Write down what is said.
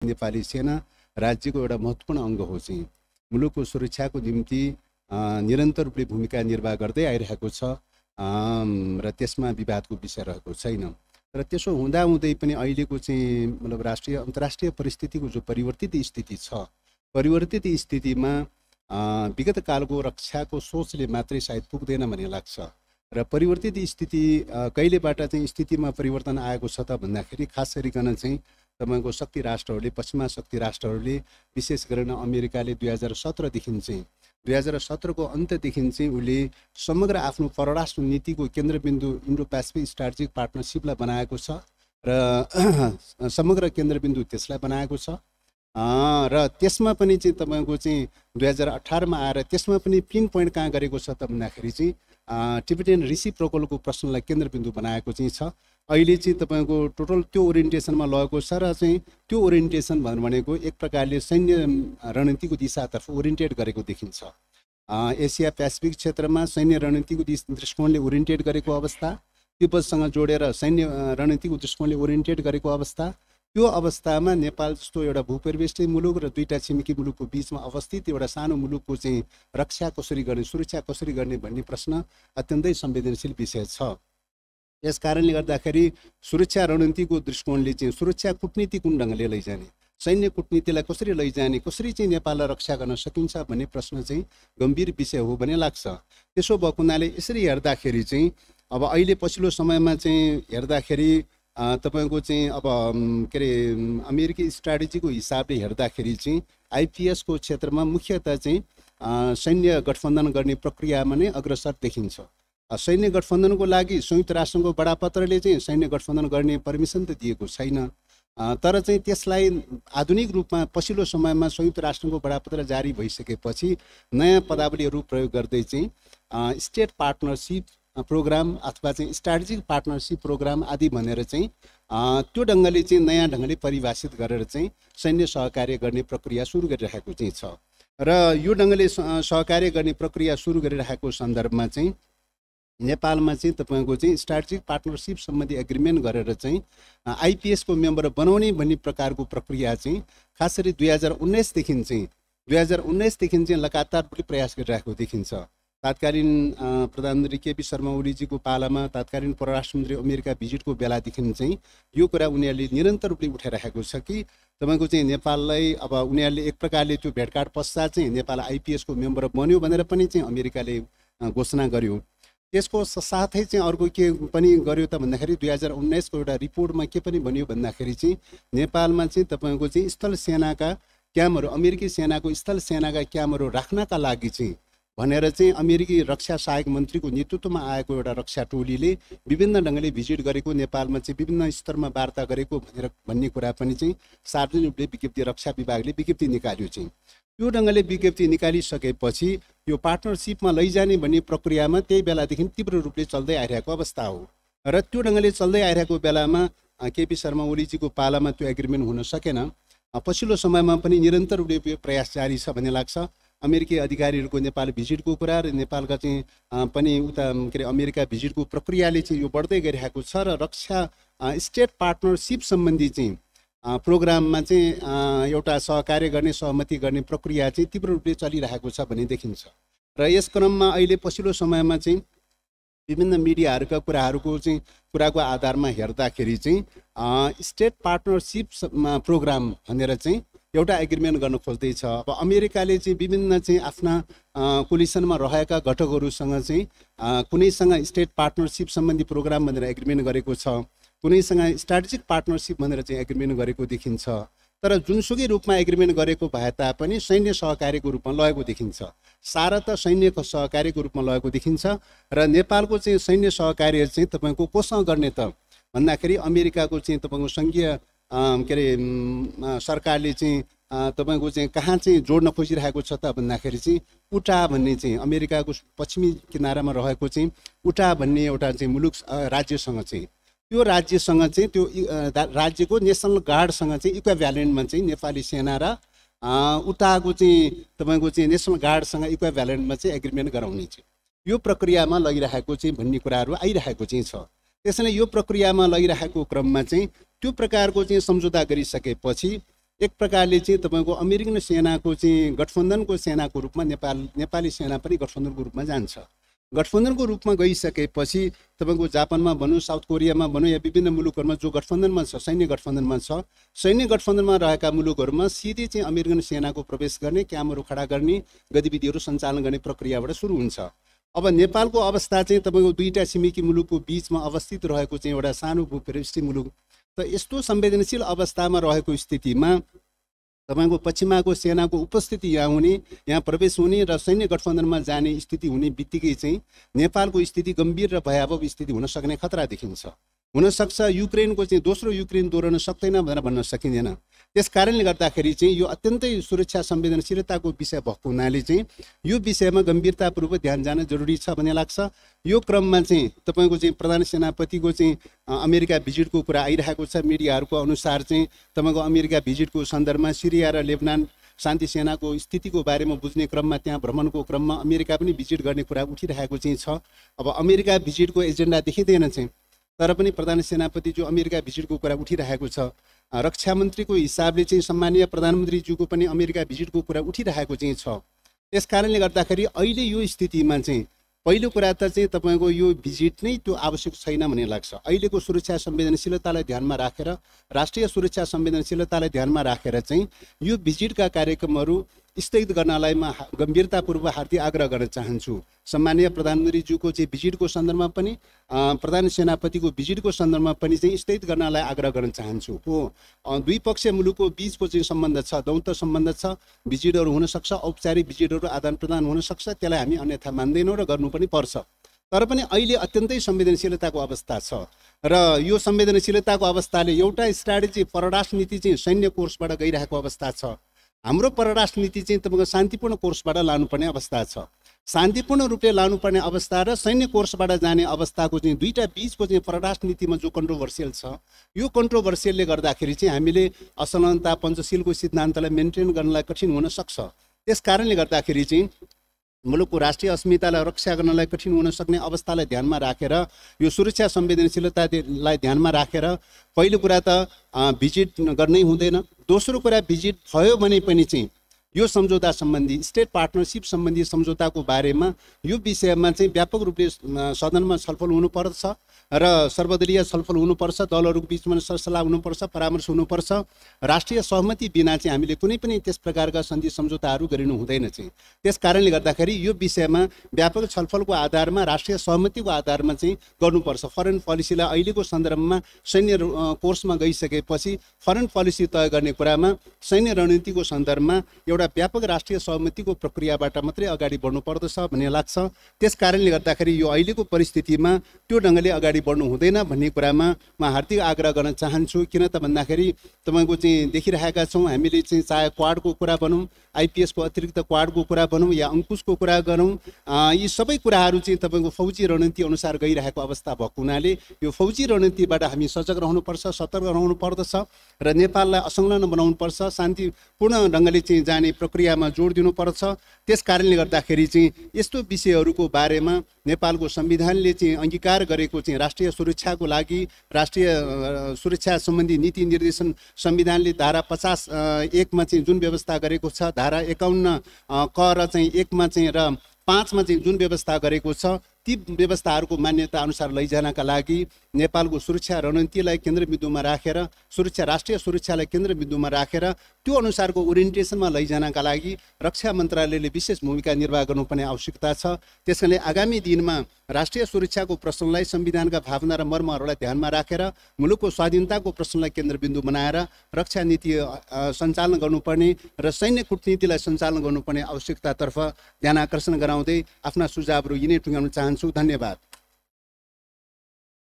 नेपाली सेना राज्यको एउटा महत्त्वपूर्ण अङ्ग हो चाहिँ मुलुकको सुरक्षाको निम्ति निरन्तर रूपले भूमिका निर्वाह गर्दै आइरहेको छ र त्यसमा विवादको विषय रहेको छैन। र त्यसो हुँदाहुँदै पनि अहिलेको चाहिँ मतलब राष्ट्रिय अन्तर्राष्ट्रिय परिस्थितिको जो परिवर्तित स्थिति छ, परिवर्तित स्थितिमा विगत कालको रक्षाको सोचले मात्रै सायद पुग्दैन भन्ने लाग्छ। र परिवर्तित स्थिति कहिलेबाट चाहिँ स्थितिमा परिवर्तन आएको छ त भन्दाखेरि खास गरिकन चाहिँ तपाईँको शक्ति राष्ट्रहरूले, पश्चिमा शक्ति राष्ट्रहरूले, विशेष गरेर अमेरिकाले 2017 देखि चाहिँ 2017 को अन्त्यदेखि चाहिँ उसले समग्र आफ्नो परराष्ट्र नीतिको केन्द्रबिन्दु इन्डो पेसिफिक स्ट्राटेजिक पार्टनरसिपलाई बनाएको छ र समग्र केन्द्रबिन्दु त्यसलाई बनाएको छ। र त्यसमा पनि चाहिँ तपाईँको चाहिँ 2018 मा आएर त्यसमा पनि पिन पोइन्ट कहाँ गरेको छ त भन्दाखेरि चाहिँ टिबेटियन रेसिप्रोकलको प्रश्नलाई केन्द्रबिन्दु बनाएको चाहिँ छ। अहिले चाहिँ तपाईँको टोटल त्यो ओरिएन्टेसनमा लगेको छ र चाहिँ त्यो ओरिएन्टेसन भनेको एक प्रकारले सैन्य रणनीतिको दिशातर्फ ओरिएन्टेड गरेको देखिन्छ। एसिया पेसिफिक क्षेत्रमा सैन्य रणनीतिको दृष्टिकोणले ओरिएन्टेड गरेको अवस्था, तिब्बतसँग जोडेर सैन्य रणनीतिको दृष्टिकोणले ओरिएन्टेड गरेको अवस्था, त्यो अवस्थामा नेपाल जस्तो एउटा भूपरिवेष्टित मुलुक र दुईटा छिमेकी मुलुकको बीचमा अवस्थित एउटा सानो मुलुकको चाहिँ रक्षा कसरी गर्ने, सुरक्षा कसरी गर्ने भन्ने प्रश्न अत्यन्तै संवेदनशील विषय छ। यस कारणले गर्दाखेरि सुरक्षा रणनीतिको दृष्टिकोणले चाहिँ सुरक्षा कूटनीति कुन ढङ्गले लैजाने, सैन्य कूटनीतिलाई कसरी लैजाने, कसरी चाहिँ नेपाललाई रक्षा गर्न सकिन्छ भन्ने प्रश्न चाहिँ गम्भीर विषय हो भन्ने लाग्छ। त्यसो भएको हुनाले यसरी हेर्दाखेरि चाहिँ अब अहिले पछिल्लो समयमा चाहिँ हेर्दाखेरि तपाईको चाहिँ अब के अरे अमेरिकी स्ट्राटेजीको हिसाबले हेर्दाखेरि चाहिँ आइपिएस को क्षेत्रमा मुख्यतः चाहिँ सैन्य गठबन्धन गर्ने प्रक्रियामा नै अग्रसर देखिन्छ। सैन्य गठबन्धनको लागि संयुक्त राष्ट्रको बडापत्रले चाहिँ सैन्य गठबन्धन गर्ने पर्मिसन त दिएको छैन, तर चाहिँ त्यसलाई आधुनिक रूपमा पछिल्लो समयमा संयुक्त राष्ट्रको बडापत्र जारी भइसकेपछि नयाँ पदावलीहरू प्रयोग गर्दै चाहिँ स्टेट पार्टनरसिप प्रोग्राम अथवा चाहिँ स्ट्राटेजिक पार्टनरसिप प्रोग्राम आदि भनेर चाहिँ त्यो ढङ्गले चाहिँ नयाँ ढङ्गले परिभाषित गरेर चाहिँ सैन्य सहकार्य गर्ने प्रक्रिया सुरु गरिरहेको चाहिँ छ। र यो ढङ्गले सहकार्य गर्ने प्रक्रिया सुरु गरिरहेको सन्दर्भमा चाहिँ नेपालमा चाहिँ तपाईँको चाहिँ स्ट्राटेजिक पार्टनरसिप सम्बन्धी एग्रिमेन्ट गरेर चाहिँ आइपिएस को मेम्बर बनाउने भन्ने प्रकारको प्रक्रिया चाहिँ खास गरी 2019 देखि चाहिँ लगातार प्रयास गरिरहेको देखिन्छ। तत्कालीन प्रधानमन्त्री केपी शर्मा ओलीजीको पालामा तत्कालीन परराष्ट्र मन्त्री अमेरिका भिजिटको बेलादेखि चाहिँ यो कुरा उनीहरूले निरन्तर रूपले उठाइरहेको छ कि तपाईँको चाहिँ नेपाललाई अब उनीहरूले एक प्रकारले त्यो भेटघाट पश्चात चाहिँ नेपाल आइपिएस को मेम्बर बन्यो भनेर पनि चाहिँ अमेरिकाले घोषणा गर्यो। त्यसको साथै चाहिँ अर्को के पनि गर्यो त भन्दाखेरि 2019 को एउटा रिपोर्टमा के पनि भन्यो भन्दाखेरि चाहिँ नेपालमा चाहिँ तपाईँको चाहिँ स्थल सेनाका क्याम्पहरू, अमेरिकी सेनाको स्थल सेनाका क्याम्पहरू राख्नका लागि चाहिँ भनेर चाहिँ अमेरिकी रक्षा सहायक मन्त्रीको नेतृत्वमा आएको एउटा रक्षा टोलीले विभिन्न ढङ्गले भिजिट गरेको, नेपालमा चाहिँ विभिन्न स्तरमा वार्ता गरेको भनेर भन्ने कुरा पनि चाहिँ सार्वजनिक रूपले विज्ञप्ति रक्षा विभागले विज्ञप्ति निकाल्यो। चाहिँ त्यो ढङ्गले विज्ञप्ति निकालिसकेपछि यो पार्टनरसिपमा लैजाने भन्ने प्रक्रियामा त्यही बेलादेखि तीव्र रूपले चल्दै आइरहेको अवस्था हो। र त्यो ढङ्गले चल्दै आइरहेको बेलामा केपी शर्मा ओलीजीको पालामा त्यो एग्रिमेन्ट हुन सकेन। पछिल्लो समयमा पनि निरन्तर रूपले प्रयास जारी छ भन्ने लाग्छ। अमेरिकी अधिकारीहरूको नेपाल भिजिटको कुरा र नेपालका चाहिँ पनि उता के अरे अमेरिका भिजिटको प्रक्रियाले चाहिँ यो बढ्दै गइरहेको छ र रक्षा स्टेट पार्टनरसिप सम्बन्धी चाहिँ प्रोग्राममा चाहिँ एउटा सहकार्य गर्ने, सहमति गर्ने प्रक्रिया चाहिँ तीव्र रूपले चलिरहेको छ भन्ने देखिन्छ। र यस क्रममा अहिले पछिल्लो समयमा चाहिँ विभिन्न मिडियाहरूका कुराको आधारमा हेर्दाखेरि चाहिँ स्टेट पार्टनरसिप प्रोग्राम भनेर चाहिँ एउटा एग्रिमेन्ट गर्न खोज्दैछ। अब अमेरिकाले चाहिँ विभिन्न चाहिँ आफ्ना कोलिसनमा रहेका घटकहरूसँग चाहिँ कुनैसँग स्टेट पार्टनरसिप सम्बन्धी प्रोग्राम भनेर एग्रिमेन्ट गरेको छ, कुनैसँग स्ट्राटेजिक पार्टनरसिप भनेर चाहिँ एग्रिमेन्ट गरेको देखिन्छ। तर जुनसुकै रूपमा एग्रिमेन्ट गरेको भए तापनि सैन्य सहकार्यको रूपमा लगेको देखिन्छ, सारा त सैन्य सहकार्यको रूपमा लगेको देखिन्छ। र नेपालको चाहिँ सैन्य सहकार्य चाहिँ तपाईँको कोसँग गर्ने त भन्दाखेरि अमेरिकाको चाहिँ तपाईँको सङ्घीय के अरे सरकारले चाहिँ तपाईँको चाहिँ कहाँ चाहिँ जोड्न खोजिरहेको छ त भन्दाखेरि चाहिँ उटा भन्ने चाहिँ अमेरिकाको पश्चिमी किनारामा रहेको चाहिँ उटा भन्ने एउटा चाहिँ मुलुक राज्यसँग चाहिँ त्यो राज्यसँग चाहिँ त्यो राज्यको नेसनल गार्डसँग चाहिँ इक्विभ्यालेन्टमा चाहिँ नेपाली सेना र उटाको चाहिँ तपाईँको चाहिँ नेसनल गार्डसँग इक्विभ्यालेन्टमा चाहिँ एग्रिमेन्ट गराउने चाहिँ यो प्रक्रियामा लगिरहेको चाहिँ भन्ने कुराहरू आइरहेको चाहिँ छ। त्यसैले यो प्रक्रियामा लगिरहेको क्रममा चाहिँ त्यो प्रकारको चाहिँ सम्झौता गरिसकेपछि एक प्रकारले चाहिँ तपाईँको अमेरिकन सेनाको चाहिँ गठबन्धनको सेनाको रूपमा नेपाली सेना पनि गठबन्धनको रूपमा जान्छ। गठबन्धनको रूपमा गइसकेपछि तपाईँको जापानमा भनौँ, साउथ कोरियामा भनौँ, या विभिन्न मुलुकहरूमा जो गठबन्धनमा छ, सैन्य गठबन्धनमा छ, सैन्य गठबन्धनमा रहेका मुलुकहरूमा सिधै चाहिँ अमेरिकन सेनाको प्रवेश गर्ने, क्याम्पहरू खडा गर्ने, गतिविधिहरू सञ्चालन गर्ने प्रक्रियाबाट सुरु हुन्छ। अब नेपालको अवस्था चाहिँ तपाईँको दुईटा छिमेकी मुलुकको बिचमा अवस्थित रहेको चाहिँ एउटा सानो भूपृष्ठीय मुलुक, त यस्तो संवेदनशील अवस्थामा रहेको स्थितिमा तपाईँको पश्चिमाको सेनाको उपस्थिति यहाँ हुने, यहाँ प्रवेश हुने र सैन्य गठबन्धनमा जाने स्थिति हुने बित्तिकै चाहिँ नेपालको स्थिति गम्भीर र भयावह स्थिति हुन सक्ने खतरा देखिन्छ। हुनसक्छ युक्रेनको चाहिँ दोस्रो युक्रेन दोहोर्याउन सक्दैन भनेर भन्न सकिँदैन। त्यस कारणले गर्दाखेरि चाहिँ यो अत्यन्तै सुरक्षा संवेदनशीलताको विषय भएको हुनाले चाहिँ यो विषयमा गम्भीरतापूर्वक ध्यान जान जरुरी छ भन्ने लाग्छ। यो क्रममा चाहिँ तपाईँको चाहिँ प्रधान सेनापतिको चाहिँ अमेरिका भिजिटको कुरा आइरहेको छ। मिडियाहरूको अनुसार चाहिँ तपाईँको अमेरिका भिजिटको सन्दर्भमा सिरिया र लेबनान शान्ति सेनाको स्थितिको बारेमा बुझ्ने क्रममा, त्यहाँ भ्रमणको क्रममा अमेरिका पनि भिजिट गर्ने कुरा उठिरहेको चाहिँ छ। अब अमेरिका भिजिटको एजेन्डा देखिँदैन चाहिँ, तर पनि प्रधान सेनापति जो अमेरिका भिजिटको कुरा उठिरहेको छ। रक्षा मन्त्रीको हिसाबले चाहिँ सम्मानीय प्रधानमन्त्रीज्यूको पनि अमेरिका भिजिटको कुरा उठिरहेको चाहिँ छ। त्यस कारणले गर्दाखेरि अहिले यो स्थितिमा चाहिँ पहिलो कुरा त चाहिँ तपाईँको यो भिजिट नै त्यो आवश्यक छैन भन्ने लाग्छ। अहिलेको सुरक्षा संवेदनशीलतालाई ध्यानमा राखेर, राष्ट्रिय सुरक्षा संवेदनशीलतालाई ध्यानमा राखेर चाहिँ यो भिजिटका कार्यक्रमहरू स्थगित गर्नलाई म गम्भीरतापूर्वक हार्दिक आग्रह गर्न चाहन्छु। सम्मानीय प्रधानमन्त्रीज्यूको चाहिँ भिजिटको सन्दर्भमा पनि, प्रधान सेनापतिको भिजिटको सन्दर्भमा पनि चाहिँ स्थगित गर्नलाई आग्रह गर्न चाहन्छु। हो, द्विपक्षीय मुलुकको बिचको चाहिँ सम्बन्ध छ, दौत्य सम्बन्ध छ, भिजिटहरू हुनसक्छ, औपचारिक भिजिटहरू आदान प्रदान हुनसक्छ, त्यसलाई हामी अन्यथा मान्दैनौँ र गर्नु पनि पर्छ। तर पनि अहिले अत्यन्तै संवेदनशीलताको अवस्था छ र यो संवेदनशीलताको अवस्थाले एउटा स्ट्राटेजी परराष्ट्र नीति चाहिँ सैन्य कोर्सबाट गइरहेको अवस्था छ। हाम्रो परराष्ट्र नीति चाहिँ तपाईँको शान्तिपूर्ण कोर्सबाट लानुपर्ने अवस्था छ। शान्तिपूर्ण रूपले लानुपर्ने अवस्था र सैन्य कोर्सबाट जाने अवस्थाको चाहिँ दुईटा बिचको चाहिँ परराष्ट्र नीतिमा जो कन्ट्रोभर्सियल छ, यो कन्ट्रोभर्सियलले गर्दाखेरि चाहिँ हामीले असमानता पञ्चशीलको सिद्धान्तलाई मेन्टेन गर्नलाई कठिन हुन सक्छ। त्यस कारणले गर्दाखेरि चाहिँ मुलुकको राष्ट्रिय अस्मितालाई रक्षा गर्नलाई कठिन हुन सक्ने अवस्थालाई ध्यानमा राखेर, यो सुरक्षा संवेदनशीलतालाई ध्यानमा राखेर पहिलो कुरा त भिजिट गर्नै हुँदैन। दोस्रो कुरा, भिजिट भयो भने पनि चाहिँ यो सम्झौता सम्बन्धी, स्टेट पार्टनरसिप सम्बन्धी सम्झौताको बारेमा यो विषयमा चाहिँ व्यापक रूपले सदनमा छलफल हुनुपर्छ र सर्वदलीय छलफल हुनुपर्छ, दलहरूको बिचमा सरसल्लाह हुनुपर्छ, परामर्श हुनुपर्छ। राष्ट्रिय सहमति बिना चाहिँ हामीले कुनै पनि त्यस प्रकारका सन्धि सम्झौताहरू गरिनु हुँदैन चाहिँ। त्यस कारणले गर्दाखेरि यो विषयमा व्यापक छलफलको आधारमा, राष्ट्रिय सहमतिको आधारमा चाहिँ गर्नुपर्छ। फरेन पोलिसीलाई अहिलेको सन्दर्भमा सैन्य कोर्समा गइसकेपछि फरेन पोलिसी तय गर्ने कुरामा सैन्य रणनीतिको सन्दर्भमा एउटा व्यापक राष्ट्रिय सहमतिको प्रक्रियाबाट मात्रै अगाडि बढ्नु पर्दछ भन्ने लाग्छ। त्यस कारणले गर्दाखेरि यो अहिलेको परिस्थितिमा त्यो ढङ्गले अगाडि बढ्नु हुँदैन भन्ने कुरामा म हार्दिक आग्रह गर्न चाहन्छु। किन त भन्दाखेरि तपाईँको चाहिँ देखिरहेका छौँ, हामीले चाहिँ चाहे क्वाडको कुरा भनौँ, आइपिएसको अतिरिक्त क्वाडको कुरा भनौँ या अङ्कुशको कुरा गरौँ, यी सबै कुराहरू चाहिँ तपाईँको फौजी रणनीति अनुसार गइरहेको अवस्था भएको हुनाले यो फौजी रणनीतिबाट हामी सजग रहनुपर्छ, सतर्क रहनु पर्दछ र नेपाललाई असंलग्न बनाउनुपर्छ, शान्तिपूर्ण ढङ्गले चाहिँ जाने प्रक्रियामा जोड दिनुपर्छ। त्यस कारणले गर्दाखेरि चाहिँ यस्तो विषयहरूको बारेमा नेपालको संविधानले चाहिँ अङ्गीकार गरेको चाहिँ राष्ट्रिय सुरक्षाको लागि राष्ट्रिय सुरक्षा सम्बन्धी नीति निर्देशन संविधानले धारा 50(1) मा चाहिँ जुन व्यवस्था गरेको छ, धारा 51 क र चाहिँ 1 मा चाहिँ र 5 मा चाहिँ जुन व्यवस्था गरेको छ, ती व्यवस्थाहरूको मान्यता अनुसार लैजानका लागि नेपालको सुरक्षा रणनीतिलाई केन्द्रबिन्दुमा राखेर, राष्ट्रिय सुरक्षालाई केन्द्रबिन्दुमा राखेर त्यो अनुसारको ओरिएन्टेसनमा लैजानका लागि रक्षा मन्त्रालयले विशेष भूमिका निर्वाह गर्नुपर्ने आवश्यकता छ। त्यसैले आगामी दिनमा राष्ट्रिय सुरक्षाको प्रश्नलाई, संविधानका भावना र मर्महरूलाई ध्यानमा राखेर मुलुकको स्वाधीनताको प्रश्नलाई केन्द्रबिन्दु बनाएर रक्षा नीति सञ्चालन गर्नुपर्ने र सैन्य कूटनीतिलाई सञ्चालन गर्नुपर्ने आवश्यकतातर्फ ध्यान आकर्षण गराउँदै आफ्ना सुझावहरू यिनै टुङ्ग्याउन चाहन्छु। धन्यवाद।